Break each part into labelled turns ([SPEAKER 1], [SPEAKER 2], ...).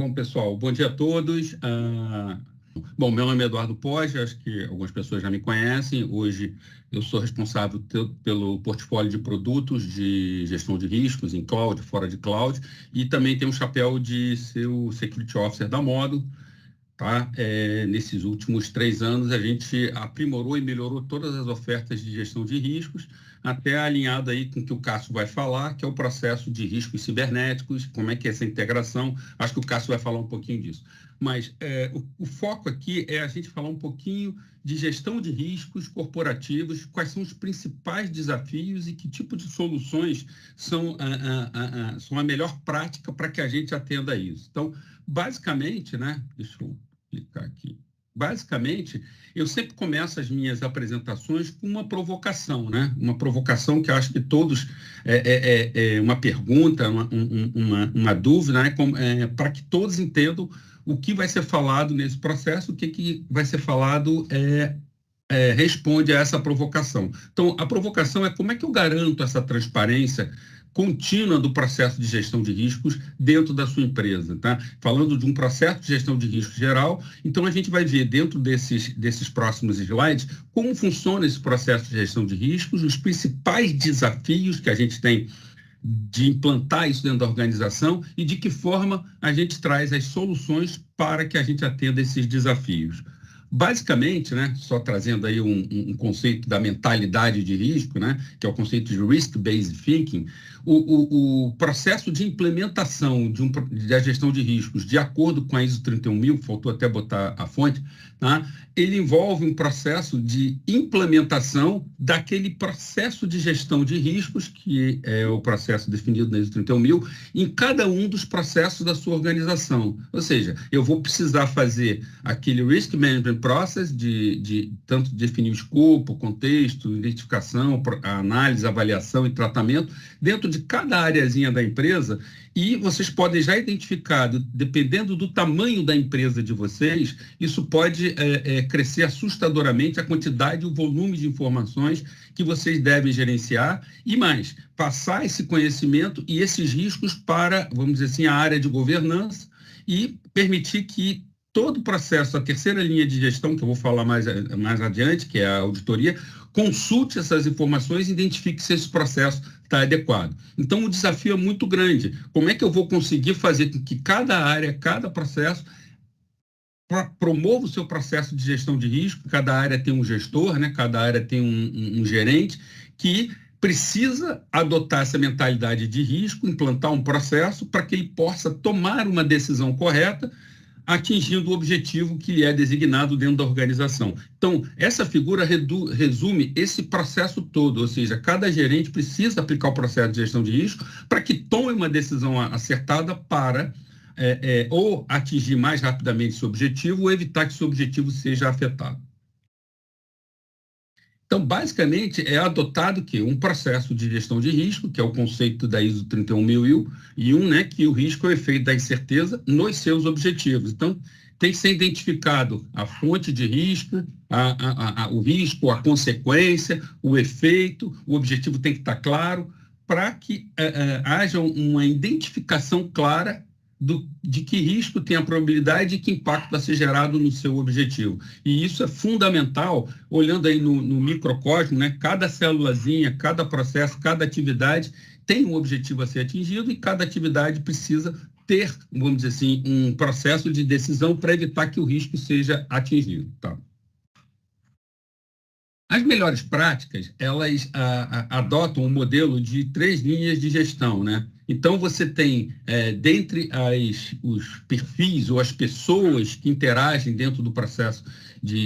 [SPEAKER 1] Bom, pessoal, bom dia a todos. Bom, meu nome é Eduardo Poggi, acho que algumas pessoas já me conhecem. Hoje eu sou responsável pelo portfólio de produtos de gestão de riscos em cloud, fora de cloud, e também tenho o chapéu de ser o Security Officer da Módulo. Tá? Nesses últimos 3 anos, a gente aprimorou e melhorou todas as ofertas de gestão de riscos, até alinhado aí com o que o Cássio vai falar, que é o processo de riscos cibernéticos, como é que é essa integração. Acho que o Cássio vai falar um pouquinho disso. Mas o foco aqui é a gente falar um pouquinho de gestão de riscos corporativos, quais são os principais desafios e que tipo de soluções são a melhor prática para que a gente atenda a isso. Então, basicamente, né? Deixa eu clicar aqui. Basicamente, eu sempre começo as minhas apresentações com uma provocação, né? Uma provocação que eu acho que todos uma pergunta, uma dúvida, né? Para que todos entendam o que vai ser falado nesse processo, o que vai ser falado responde a essa provocação. Então, a provocação é como é que eu garanto essa transparência contínua do processo de gestão de riscos dentro da sua empresa, tá? Falando de um processo de gestão de risco geral, então a gente vai ver dentro desses próximos slides como funciona esse processo de gestão de riscos, os principais desafios que a gente tem de implantar isso dentro da organização e de que forma a gente traz as soluções para que a gente atenda esses desafios. Basicamente, né, só trazendo aí um conceito da mentalidade de risco, né, que é o conceito de risk-based thinking, o processo de implementação da gestão de riscos, de acordo com a ISO 31000, faltou até botar a fonte, tá? Ele envolve um processo de implementação daquele processo de gestão de riscos, que é o processo definido na ISO 31000, em cada um dos processos da sua organização. Ou seja, eu vou precisar fazer aquele Risk Management Process, tanto definir o escopo, o contexto, identificação, a análise, avaliação e tratamento, dentro de cada areazinha da empresa, e vocês podem já identificar, dependendo do tamanho da empresa de vocês, isso pode crescer assustadoramente a quantidade e o volume de informações que vocês devem gerenciar e mais, passar esse conhecimento e esses riscos para, vamos dizer assim, a área de governança e permitir que todo o processo, a terceira linha de gestão, que eu vou falar mais adiante, que é a auditoria, consulte essas informações e identifique se esse processo está adequado. Então, o desafio é muito grande. Como é que eu vou conseguir fazer com que cada área, cada processo, promova o seu processo de gestão de risco? Cada área tem um gestor, né? Cada área tem um gerente que precisa adotar essa mentalidade de risco, implantar um processo para que ele possa tomar uma decisão correta, atingindo o objetivo que lhe é designado dentro da organização. Então, essa figura resume esse processo todo, ou seja, cada gerente precisa aplicar o processo de gestão de risco para que tome uma decisão acertada para ou atingir mais rapidamente seu objetivo ou evitar que seu objetivo seja afetado. Então, basicamente, é adotado um processo de gestão de risco, que é o conceito da ISO 31001, né, que o risco é o efeito da incerteza nos seus objetivos. Então, tem que ser identificado a fonte de risco, o risco, a consequência, o efeito, o objetivo tem que estar claro, para que haja uma identificação clara de que risco tem a probabilidade e que impacto vai ser gerado no seu objetivo. E isso é fundamental, olhando aí no microcosmo, né? Cada célulazinha, cada processo, cada atividade tem um objetivo a ser atingido e cada atividade precisa ter, vamos dizer assim, um processo de decisão para evitar que o risco seja atingido. Tá? As melhores práticas, elas adotam um modelo de 3 linhas de gestão, né? Então, você tem, dentre os perfis ou as pessoas que interagem dentro do processo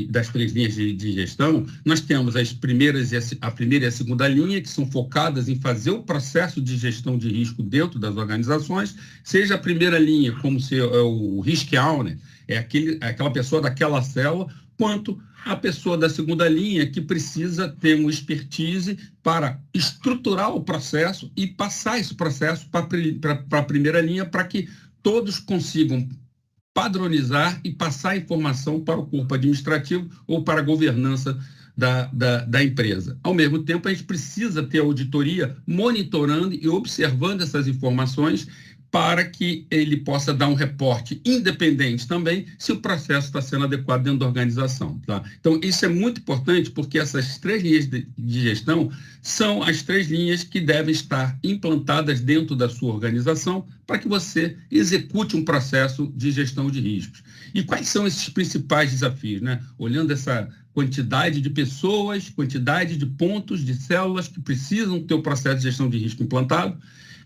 [SPEAKER 1] das 3 linhas de gestão, nós temos a primeira e a segunda linha, que são focadas em fazer o processo de gestão de risco dentro das organizações, seja a primeira linha, como o Risk Owner, aquela pessoa daquela célula, quanto a pessoa da segunda linha que precisa ter uma expertise para estruturar o processo e passar esse processo para a primeira linha para que todos consigam padronizar e passar a informação para o corpo administrativo ou para a governança da empresa. Ao mesmo tempo, a gente precisa ter a auditoria monitorando e observando essas informações para que ele possa dar um reporte independente também, se o processo está sendo adequado dentro da organização. Tá? Então, isso é muito importante, porque essas 3 linhas de gestão são as 3 linhas que devem estar implantadas dentro da sua organização para que você execute um processo de gestão de riscos. E quais são esses principais desafios? Né? Olhando essa quantidade de pessoas, quantidade de pontos, de células que precisam ter o processo de gestão de risco implantado,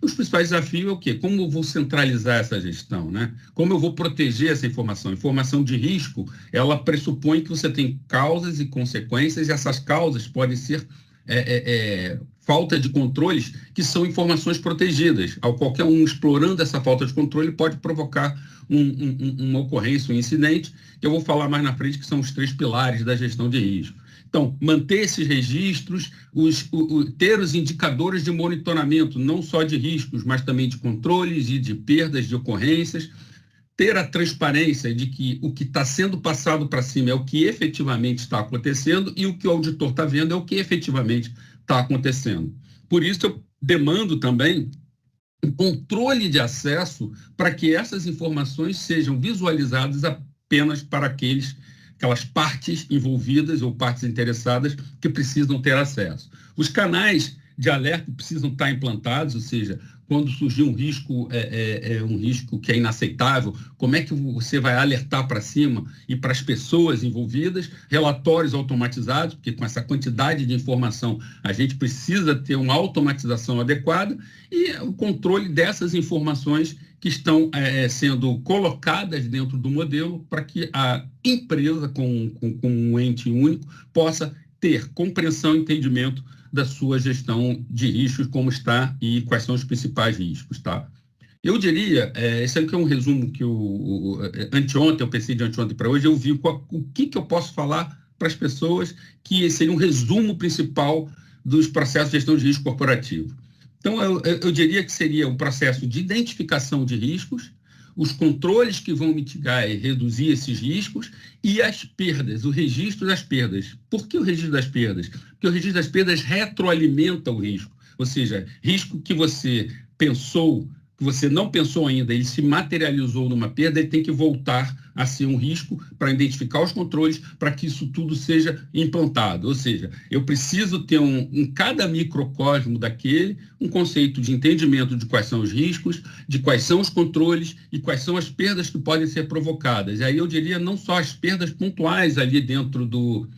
[SPEAKER 1] os principais desafios é o quê? Como eu vou centralizar essa gestão, né? Como eu vou proteger essa informação? Informação de risco, ela pressupõe que você tem causas e consequências, e essas causas podem ser falta de controles, que são informações protegidas. Ao qualquer um explorando essa falta de controle pode provocar uma ocorrência, um incidente, que eu vou falar mais na frente, que são os 3 pilares da gestão de risco. Então, manter esses registros, ter os indicadores de monitoramento, não só de riscos, mas também de controles e de perdas, de ocorrências, ter a transparência de que o que está sendo passado para cima é o que efetivamente está acontecendo e o que o auditor está vendo é o que efetivamente está acontecendo. Por isso, eu demando também um controle de acesso para que essas informações sejam visualizadas apenas para aquelas partes envolvidas ou partes interessadas que precisam ter acesso. Os canais de alerta precisam estar implantados, ou seja, quando surgir um risco, um risco que é inaceitável, como é que você vai alertar para cima e para as pessoas envolvidas, relatórios automatizados, porque com essa quantidade de informação a gente precisa ter uma automatização adequada e o controle dessas informações que estão sendo colocadas dentro do modelo para que a empresa, com um ente único, possa ter compreensão e entendimento da sua gestão de riscos, como está e quais são os principais riscos. Tá? Eu diria, esse aqui é um resumo que anteontem, eu pensei de anteontem para hoje, eu vi o que eu posso falar para as pessoas que seria um resumo principal dos processos de gestão de risco corporativo. Então, eu diria que seria um processo de identificação de riscos, os controles que vão mitigar e reduzir esses riscos e as perdas, o registro das perdas. Por que o registro das perdas? Porque o registro das perdas retroalimenta o risco, ou seja, risco que você pensou, que você não pensou ainda, ele se materializou numa perda, ele tem que voltar a ser um risco para identificar os controles, para que isso tudo seja implantado. Ou seja, eu preciso ter em cada microcosmo daquele, um conceito de entendimento de quais são os riscos, de quais são os controles e quais são as perdas que podem ser provocadas. E aí eu diria não só as perdas pontuais ali dentro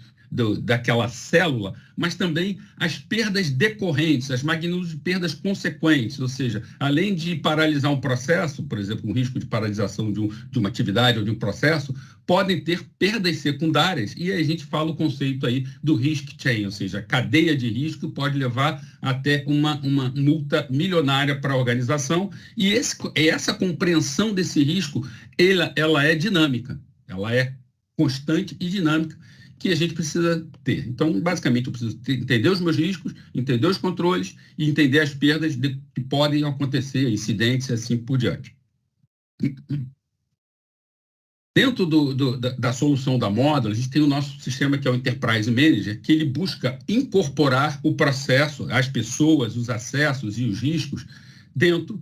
[SPEAKER 1] daquela célula, mas também as perdas decorrentes, as magnitudes de perdas consequentes, ou seja, além de paralisar um processo, por exemplo, um risco de paralisação de uma atividade ou de um processo, podem ter perdas secundárias, e aí a gente fala o conceito aí do risk chain, ou seja, a cadeia de risco pode levar até uma multa milionária para a organização, e essa compreensão desse risco, ela é dinâmica, ela é constante e dinâmica, que a gente precisa ter. Então, basicamente, eu preciso entender os meus riscos, entender os controles e entender as perdas que podem acontecer, incidentes e assim por diante. Dentro da solução da Módulo, a gente tem o nosso sistema que é o Enterprise Manager, que ele busca incorporar o processo, as pessoas, os acessos e os riscos dentro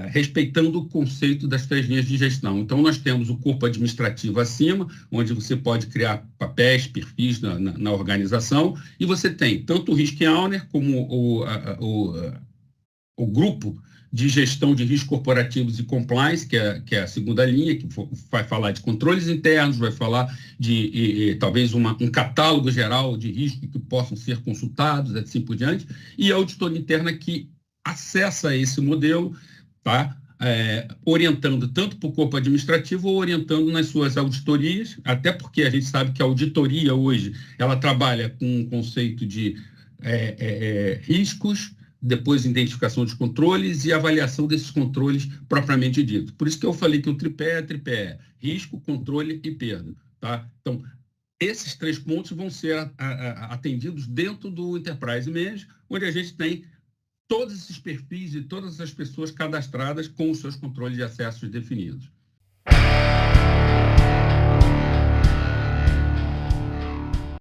[SPEAKER 1] respeitando o conceito das 3 linhas de gestão. Então, nós temos o corpo administrativo acima, onde você pode criar papéis, perfis na organização, e você tem tanto o Risk Owner como o grupo de gestão de riscos corporativos e compliance, que é a segunda linha, que vai falar de controles internos, vai falar de talvez um catálogo geral de riscos que possam ser consultados, assim por diante, e a auditoria interna que acessa esse modelo, tá? Orientando tanto para o corpo administrativo ou orientando nas suas auditorias, até porque a gente sabe que a auditoria hoje ela trabalha com um conceito de riscos, depois identificação dos controles e avaliação desses controles propriamente dito. Por isso que eu falei que o tripé é risco, controle e perda. Tá? Então, esses 3 pontos vão ser atendidos dentro do Enterprise Manager, onde a gente tem todos esses perfis e todas as pessoas cadastradas com os seus controles de acessos definidos.